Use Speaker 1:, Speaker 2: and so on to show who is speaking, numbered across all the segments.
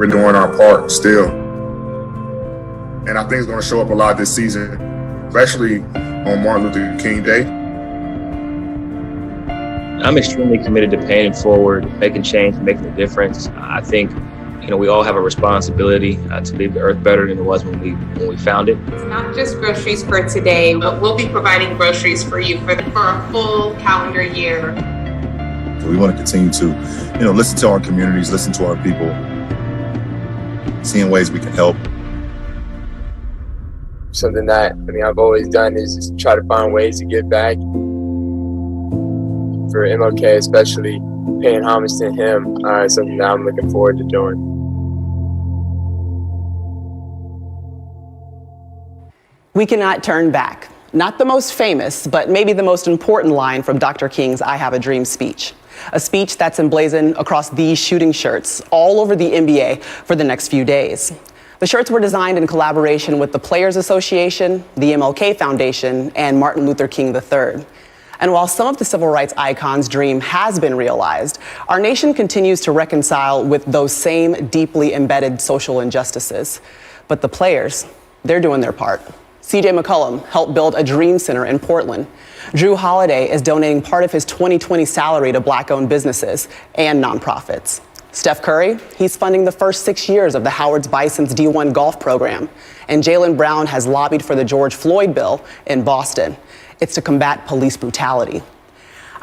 Speaker 1: we're doing our part still. And I think it's going to show up a lot this season, especially on Martin Luther King Day.
Speaker 2: I'm extremely committed to paying it forward, making change, making a difference. I think, we all have a responsibility to leave the earth better than it was when we found it.
Speaker 3: It's not just groceries for today, but we'll be providing groceries for you for a full calendar year.
Speaker 4: We want to continue to, listen to our communities, listen to our people, seeing ways we can help.
Speaker 5: Something that I've always done is just try to find ways to give back. For MLK, especially paying homage to him, is something that I'm looking forward to doing.
Speaker 6: We cannot turn back. Not the most famous, but maybe the most important line from Dr. King's I Have a Dream speech. A speech that's emblazoned across these shooting shirts all over the NBA for the next few days. The shirts were designed in collaboration with the Players Association, the MLK Foundation, and Martin Luther King III. And while some of the civil rights icons' dream has been realized, our nation continues to reconcile with those same deeply embedded social injustices. But the players, they're doing their part. CJ McCollum helped build a dream center in Portland. Drew Holiday is donating part of his 2020 salary to Black-owned businesses and nonprofits. Steph Curry, he's funding the first 6 years of the Howard Bison's D1 golf program. And Jaylen Brown has lobbied for the George Floyd bill in Boston. It's to combat police brutality.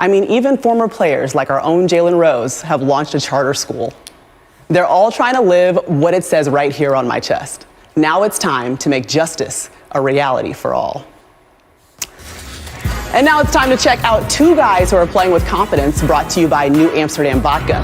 Speaker 6: Even former players like our own Jalen Rose have launched a charter school. They're all trying to live what it says right here on my chest. Now it's time to make justice a reality for all. And now it's time to check out two guys who are playing with confidence, brought to you by New Amsterdam Vodka.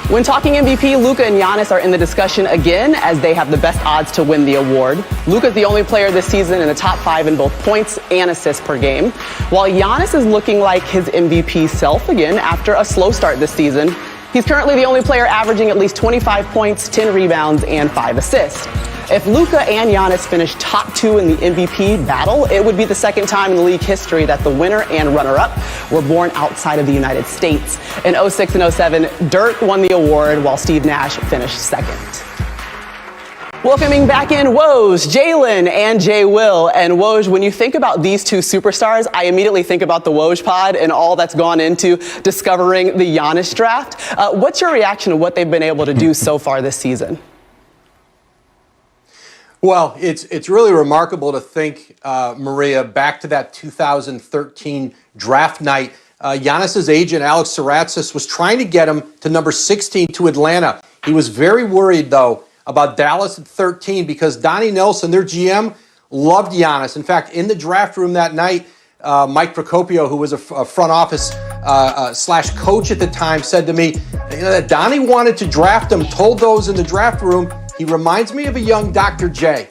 Speaker 6: When talking MVP, Luka and Giannis are in the discussion again as they have the best odds to win the award. Luka's the only player this season in the top 5 in both points and assists per game, while Giannis is looking like his MVP self again after a slow start this season. He's currently the only player averaging at least 25 points, 10 rebounds, and 5 assists. If Luka and Giannis finish top 2 in the MVP battle, it would be the second time in the league history that the winner and runner-up were born outside of the United States. In 06 and 07, Dirk won the award while Steve Nash finished second. Welcoming back in Woj, Jalen, and Jay Will. And Woj, when you think about these two superstars, I immediately think about the Woj pod and all that's gone into discovering the Giannis draft. What's your reaction to what they've been able to do so far this season?
Speaker 7: Well, it's really remarkable to think, Maria, back to that 2013 draft night. Giannis's agent, Alex Saratsas, was trying to get him to number 16 to Atlanta. He was very worried, though, about Dallas at 13 because Donnie Nelson, their GM, loved Giannis. In fact, in the draft room that night, Mike Procopio, who was a front office slash coach at the time, said to me, that Donnie wanted to draft him, told those in the draft room, he reminds me of a young Dr. J.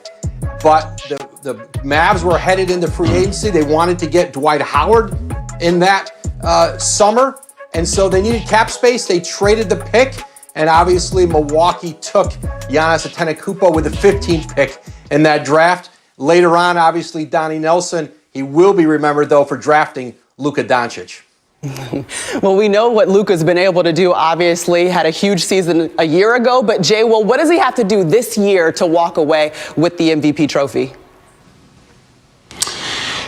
Speaker 7: But the Mavs were headed into free agency. They wanted to get Dwight Howard in that summer. And so they needed cap space. They traded the pick. And obviously Milwaukee took Giannis Antetokounmpo with the 15th pick in that draft. Later on, obviously, Donnie Nelson, he will be remembered, though, for drafting Luka Doncic.
Speaker 6: Well, we know what Luka's been able to do, obviously, had a huge season a year ago. But Jay, what does he have to do this year to walk away with the MVP trophy?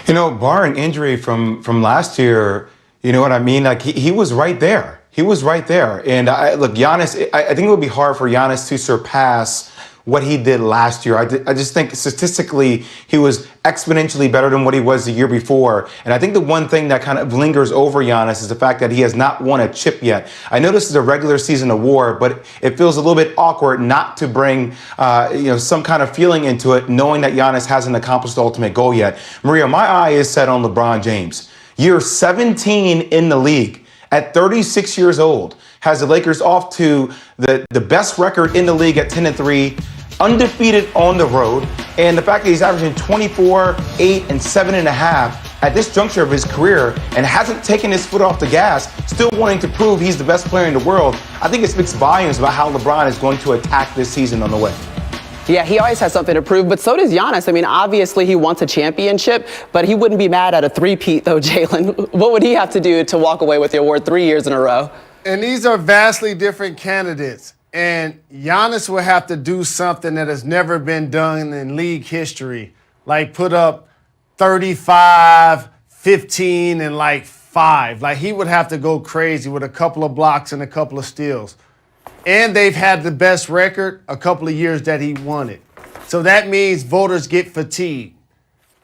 Speaker 8: Barring injury from last year, you know what I mean? Like, he was right there. He was right there. And look, Giannis, I think it would be hard for Giannis to surpass what he did last year. I just think statistically he was exponentially better than what he was the year before. And I think the one thing that kind of lingers over Giannis is the fact that he has not won a chip yet. I know this is a regular season award, but it feels a little bit awkward not to bring some kind of feeling into it, knowing that Giannis hasn't accomplished the ultimate goal yet. Maria, my eye is set on LeBron James. Year 17 in the league. At 36 years old, has the Lakers off to the best record in the league at 10-3, undefeated on the road, and the fact that he's averaging 24, 8, and 7.5 at this juncture of his career and hasn't taken his foot off the gas, still wanting to prove he's the best player in the world, I think it speaks volumes about how LeBron is going to attack this season on the way.
Speaker 6: Yeah, he always has something to prove, but so does Giannis. Obviously he wants a championship, but he wouldn't be mad at a three-peat, though, Jalen. What would he have to do to walk away with the award 3 years in a row?
Speaker 9: And these are vastly different candidates. And Giannis will have to do something that has never been done in league history, like put up 35, 15, and like 5. Like he would have to go crazy with a couple of blocks and a couple of steals. And they've had the best record a couple of years that he won it. So that means voters get fatigued.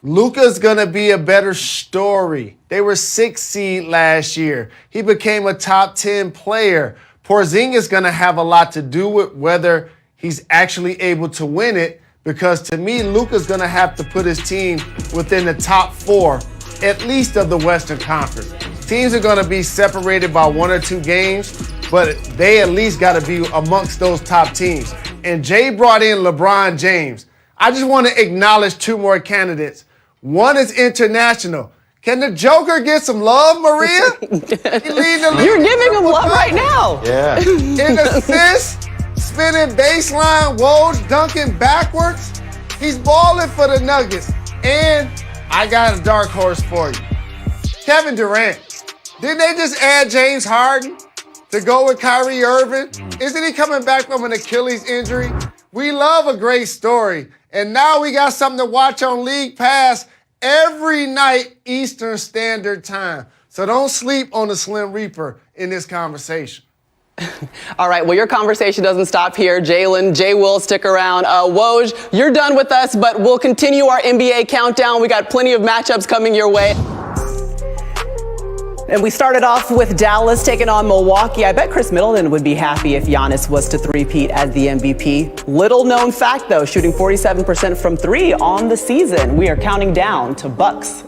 Speaker 9: Luka's going to be a better story. They were 6th seed last year. He became a top 10 player. Porzingis going to have a lot to do with whether he's actually able to win it, because to me, Luka's going to have to put his team within the top 4, at least of the Western Conference. Teams are going to be separated by 1 or 2 games, but they at least got to be amongst those top teams. And Jay brought in LeBron James. I just want to acknowledge 2 more candidates. One is international. Can the Joker get some love, Maria?
Speaker 6: You're giving him love right now.
Speaker 8: Yeah.
Speaker 9: In assists, spinning baseline, Woj dunking backwards. He's balling for the Nuggets. And I got a dark horse for you. Kevin Durant. Didn't they just add James Harden to go with Kyrie Irving? Isn't he coming back from an Achilles injury? We love a great story. And now we got something to watch on League Pass every night Eastern Standard Time. So don't sleep on the Slim Reaper in this conversation.
Speaker 6: All right, well, your conversation doesn't stop here. Jalen, Jay will stick around. Woj, you're done with us, but we'll continue our NBA countdown. We got plenty of matchups coming your way. And we started off with Dallas taking on Milwaukee. I bet Chris Middleton would be happy if Giannis was to three-peat as the MVP. Little known fact, though, shooting 47% from 3 on the season. We are counting down to Bucks